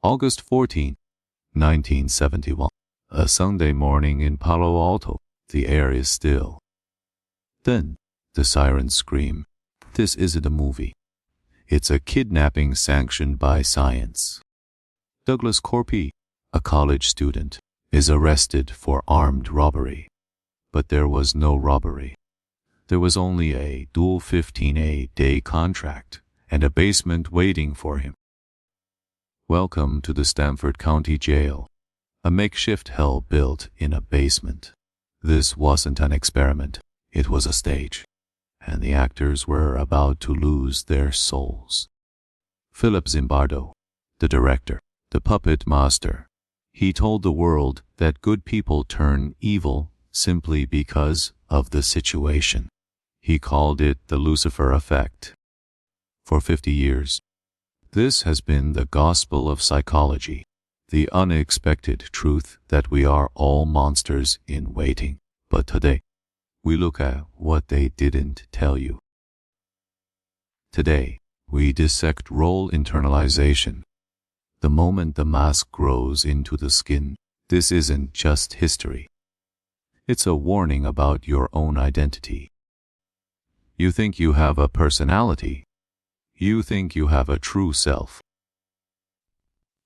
August 14, 1971. A Sunday morning in Palo Alto. The air is still. Then the sirens scream. This isn't a movie. It's a kidnapping sanctioned by science. Douglas Corpy, a college student, is arrested for armed robbery. But there was no robbery. There was only a dual 15-day contract and a basement waiting for him. Welcome to the Stanford County Jail, a makeshift hell built in a basement. This wasn't an experiment, it was a stage, and the actors were about to lose their souls. Philip Zimbardo, the director, the puppet master, he told the world that good people turn evil simply because of the situation. He called it the Lucifer effect. For 50 years, this has been the gospel of psychology, the unexpected truth that we are all monsters in waiting. But today, we look at what they didn't tell you. Today, we dissect role internalization. The moment the mask grows into the skin, this isn't just history. It's a warning about your own identity. You think you have a personality. You think you have a true self.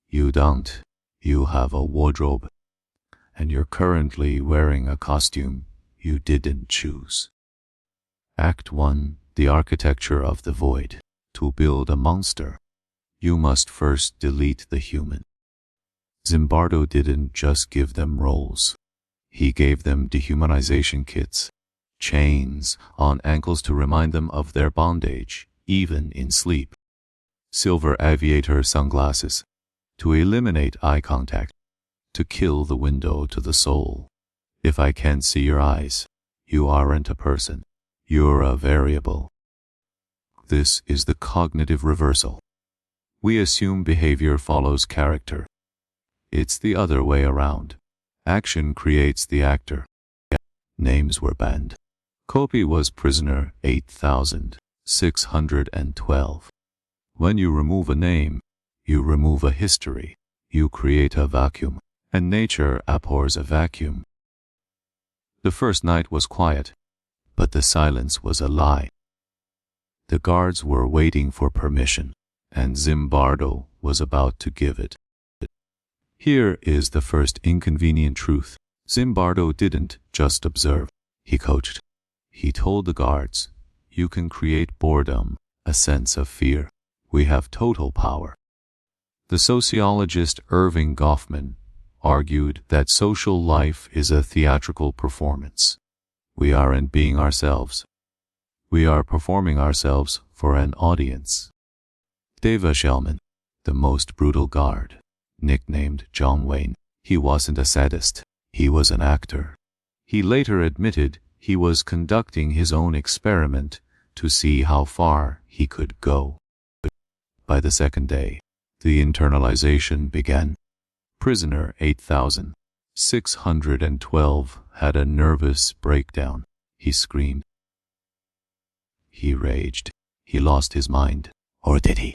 You don't. You have a wardrobe, and you're currently wearing a costume you didn't choose. Act 1. The architecture of the void. To build a monster, you must first delete the human. Zimbardo didn't just give them roles. He gave them dehumanization kits, chains on ankles to remind them of their bondage, even in sleep. Silver aviator sunglasses, to eliminate eye contact, to kill the window to the soul. If I can't see your eyes, you aren't a person. You're a variable. This is the cognitive reversal. We assume behavior follows character. It's the other way around. Action creates the actor. Names were banned. Corpy was prisoner 8612. When you remove a name, you remove a history. You create a vacuum, and nature abhors a vacuum. The first night was quiet, but the silence was a lie. The guards were waiting for permission, and Zimbardo was about to give it. Here is the first inconvenient truth. Zimbardo didn't just observe, he coached. He told the guards, you can create boredom, a sense of fear. We have total power. The sociologist Erving Goffman argued that social life is a theatrical performance. We aren't being ourselves. We are performing ourselves for an audience. Deva Shellman, the most brutal guard, nicknamed John Wayne, he wasn't a sadist. He was an actor. He later admitted he was conducting his own experiment to see how far he could go. By the second day, the internalization began. Prisoner 8612 had a nervous breakdown. He screamed. He raged. He lost his mind. Or did he?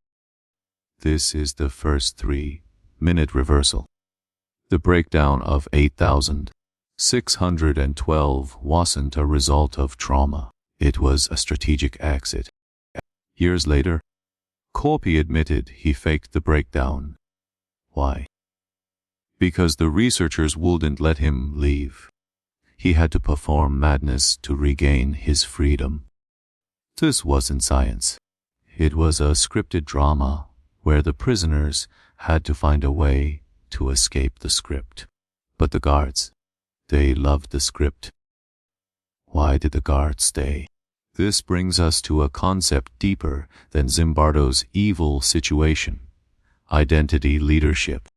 This is the first 3-minute reversal. The breakdown of 8612 wasn't a result of trauma. It was a strategic exit. Years later, Corpy admitted he faked the breakdown. Why? Because the researchers wouldn't let him leave. He had to perform madness to regain his freedom. This wasn't science. It was a scripted drama where the prisoners had to find a way to escape the script. But the guards, they loved the script. Why did the guards stay? This brings us to a concept deeper than Zimbardo's evil situation: identity leadership.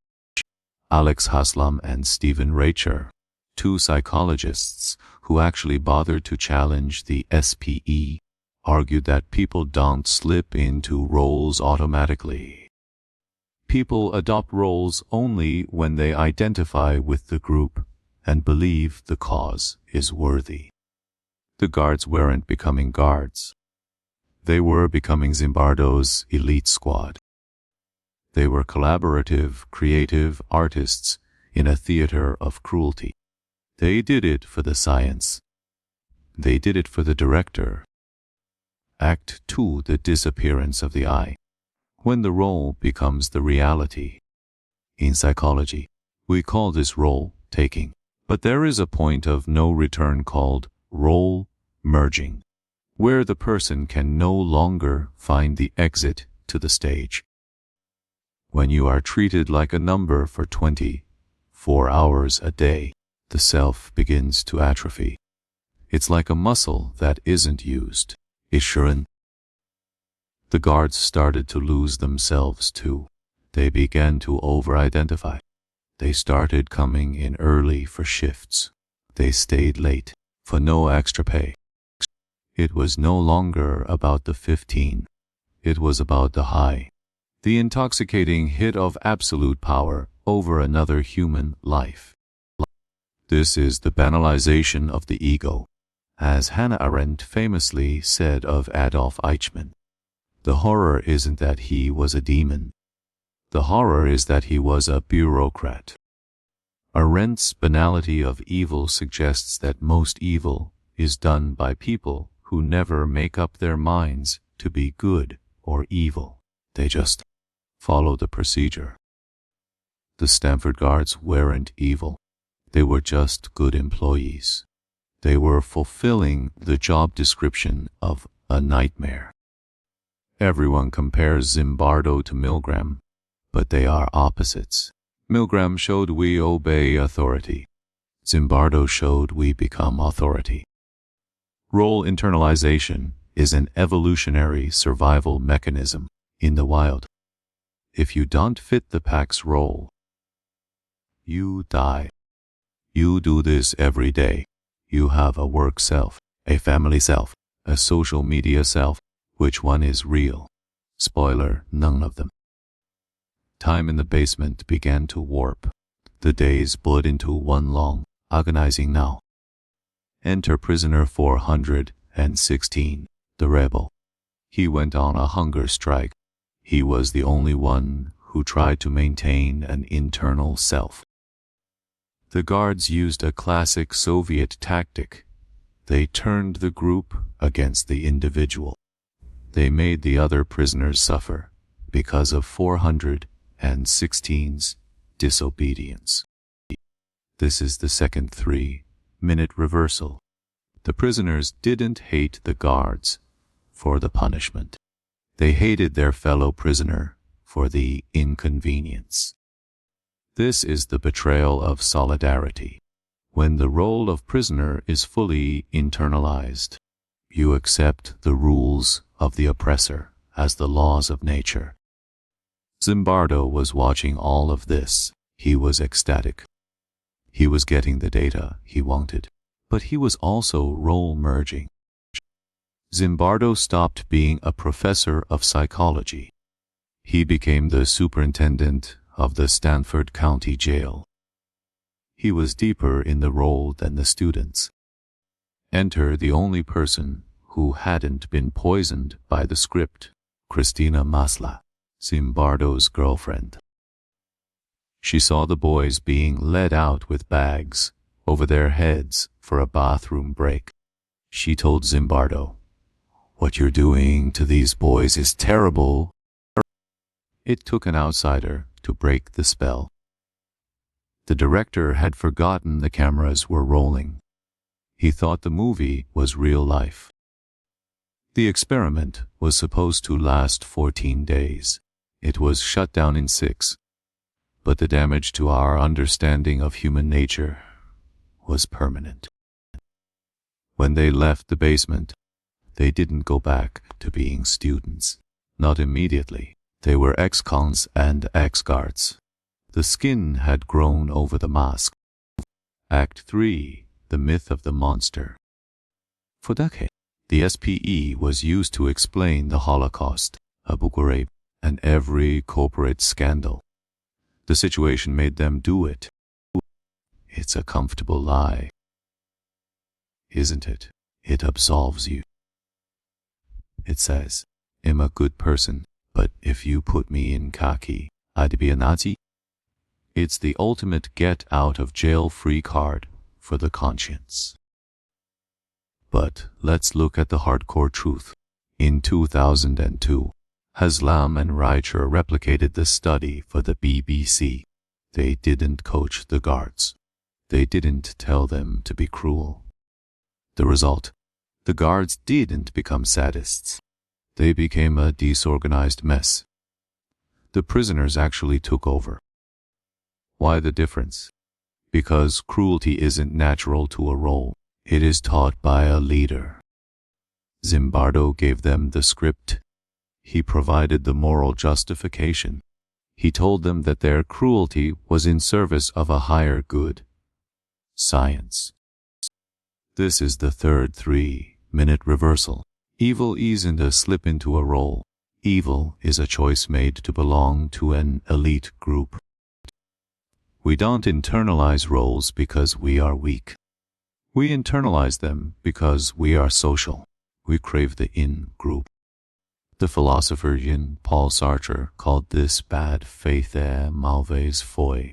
Alex Haslam and Stephen Reicher, two psychologists who actually bothered to challenge the SPE, argued that people don't slip into roles automatically. People adopt roles only when they identify with the group and believe the cause is worthy. The guards weren't becoming guards. They were becoming Zimbardo's elite squad. They were collaborative, creative artists in a theater of cruelty. They did it for the science. They did it for the director. Act 2, the disappearance of the I, when the role becomes the reality. In psychology, we call this role taking, but there is a point of no return called role merging, where the person can no longer find the exit to the stage. When you are treated like a number for 24 hours a day, the self begins to atrophy. It's like a muscle that isn't used. The guards started to lose themselves too. They began to over-identify. They started coming in early for shifts. They stayed late for no extra pay. It was no longer about the 15. It was about the high. The intoxicating hit of absolute power over another human life. This is the banalization of the ego, as Hannah Arendt famously said of Adolf Eichmann. The horror isn't that he was a demon. The horror is that he was a bureaucrat. Arendt's banality of evil suggests that most evil is done by people who never make up their minds to be good or evil. They just follow the procedure. The Stanford guards weren't evil. They were just good employees. They were fulfilling the job description of a nightmare. Everyone compares Zimbardo to Milgram, but they are opposites. Milgram showed we obey authority. Zimbardo showed we become authority. Role internalization is an evolutionary survival mechanism in the wild. If you don't fit the pack's role, you die. You do this every day. You have a work self, a family self, a social media self. Which one is real? Spoiler, none of them. Time in the basement began to warp. The days bled into one long, agonizing now. Enter prisoner 416, the rebel. He went on a hunger strike. He was the only one who tried to maintain an internal self. The guards used a classic Soviet tactic. They turned the group against the individual. They made the other prisoners suffer because of 416's disobedience. This is the second 3-minute reversal. The prisoners didn't hate the guards for the punishment. They hated their fellow prisoner for the inconvenience. This is the betrayal of solidarity. When the role of prisoner is fully internalized, you accept the rules of the oppressor as the laws of nature. Zimbardo was watching all of this. He was ecstatic. He was getting the data he wanted, but he was also role merging. Zimbardo stopped being a professor of psychology. He became the superintendent of the Stanford County Jail. He was deeper in the role than the students. Enter the only person who hadn't been poisoned by the script, Christina Masla, Zimbardo's girlfriend. She saw the boys being led out with bags over their heads for a bathroom break. She told Zimbardo, "What you're doing to these boys is terrible." It took an outsider to break the spell. The director had forgotten the cameras were rolling. He thought the movie was real life. The experiment was supposed to last 14 days. It was shut down in 6. But the damage to our understanding of human nature was permanent. When they left the basement, they didn't go back to being students. Not immediately. They were ex-cons and ex-guards. The skin had grown over the mask. Act 3, the myth of the monster. For decades, the SPE was used to explain the Holocaust, Abu Ghraib, and every corporate scandal. The situation made them do it. It's a comfortable lie, isn't it? It absolves you. It says, I'm a good person, but if you put me in khaki, I'd be a Nazi. It's the ultimate get-out-of-jail-free card for the conscience. But let's look at the hardcore truth. In 2002, Haslam and Reicher replicated the study for the BBC. They didn't coach the guards. They didn't tell them to be cruel. The result: the guards didn't become sadists. They became a disorganized mess. The prisoners actually took over. Why the difference? Because cruelty isn't natural to a role. It is taught by a leader. Zimbardo gave them the script. He provided the moral justification. He told them that their cruelty was in service of a higher good: science. This is the third 3-minute reversal. Evil isn't a slip into a role. Evil is a choice made to belong to an elite group. We don't internalize roles because we are weak. We internalize them because we are social. We crave the in-group. The philosopher Jean-Paul Sartre called this bad faith mauvaise foi.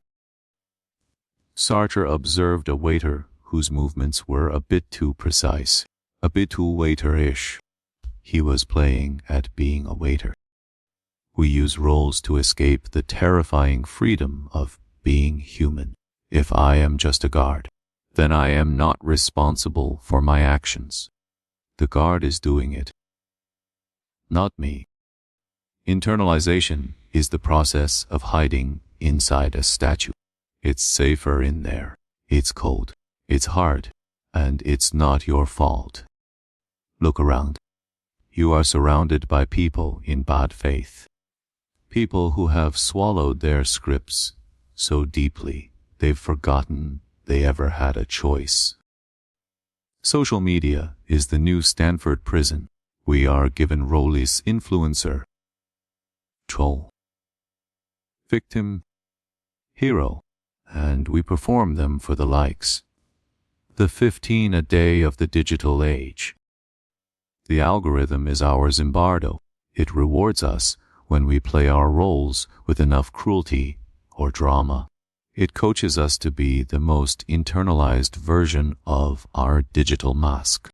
Sartre observed a waiter whose movements were a bit too precise, a bit too waiter-ish. He was playing at being a waiter. We use roles to escape the terrifying freedom of being human. If I am just a guard, then I am not responsible for my actions. The guard is doing it, not me. Internalization is the process of hiding inside a statue. It's safer in there. It's cold. It's hard. And it's not your fault. Look around. You are surrounded by people in bad faith. People who have swallowed their scripts so deeply they've forgotten they ever had a choice. Social media is the new Stanford prison. We are given roles: influencer, troll, victim, hero, and we perform them for the likes. The 15 a day of the digital age. The algorithm is our Zimbardo. It rewards us when we play our roles with enough cruelty or drama. It coaches us to be the most internalized version of our digital mask.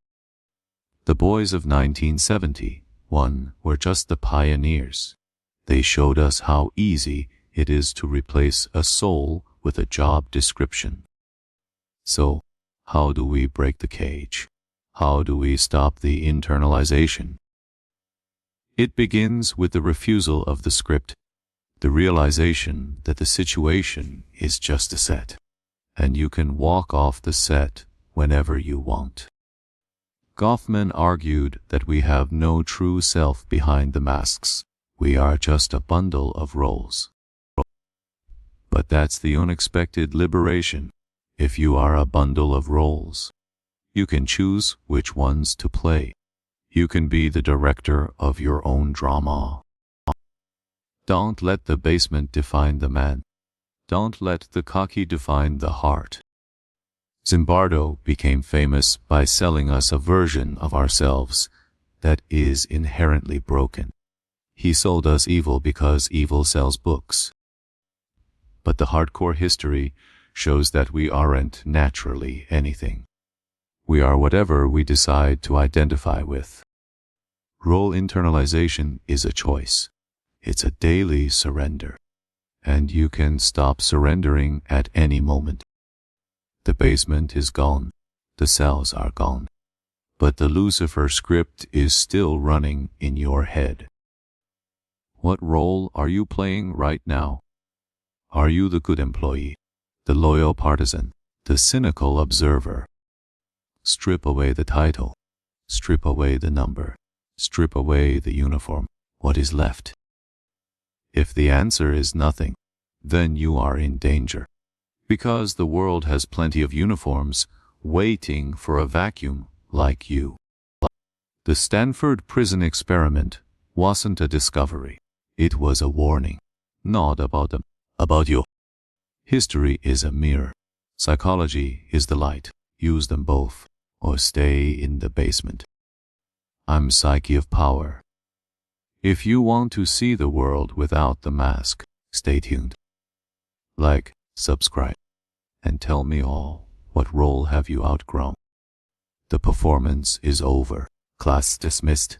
The boys of 1971 were just the pioneers. They showed us how easy it is to replace a soul with a job description. So, how do we break the cage? How do we stop the internalization? It begins with the refusal of the script, the realization that the situation is just a set, and you can walk off the set whenever you want. Goffman argued that we have no true self behind the masks. We are just a bundle of roles. But that's the unexpected liberation. If you are a bundle of roles, you can choose which ones to play. You can be the director of your own drama. Don't let the basement define the man. Don't let the cocky define the heart. Zimbardo became famous by selling us a version of ourselves that is inherently broken. He sold us evil because evil sells books. But the hardcore history shows that we aren't naturally anything. We are whatever we decide to identify with. Role internalization is a choice. It's a daily surrender. And you can stop surrendering at any moment. The basement is gone. The cells are gone. But the Lucifer script is still running in your head. What role are you playing right now? Are you the good employee, the loyal partisan, the cynical observer? Strip away the title. Strip away the number. Strip away the uniform. What is left? If the answer is nothing, then you are in danger. Because the world has plenty of uniforms waiting for a vacuum like you. The Stanford Prison Experiment wasn't a discovery. It was a warning. Not about them, about you. History is a mirror. Psychology is the light. Use them both, or stay in the basement. I'm Psyche of Power. If you want to see the world without the mask, Stay tuned. Like, subscribe, and tell me all. What role have you outgrown? The performance is over. Class dismissed.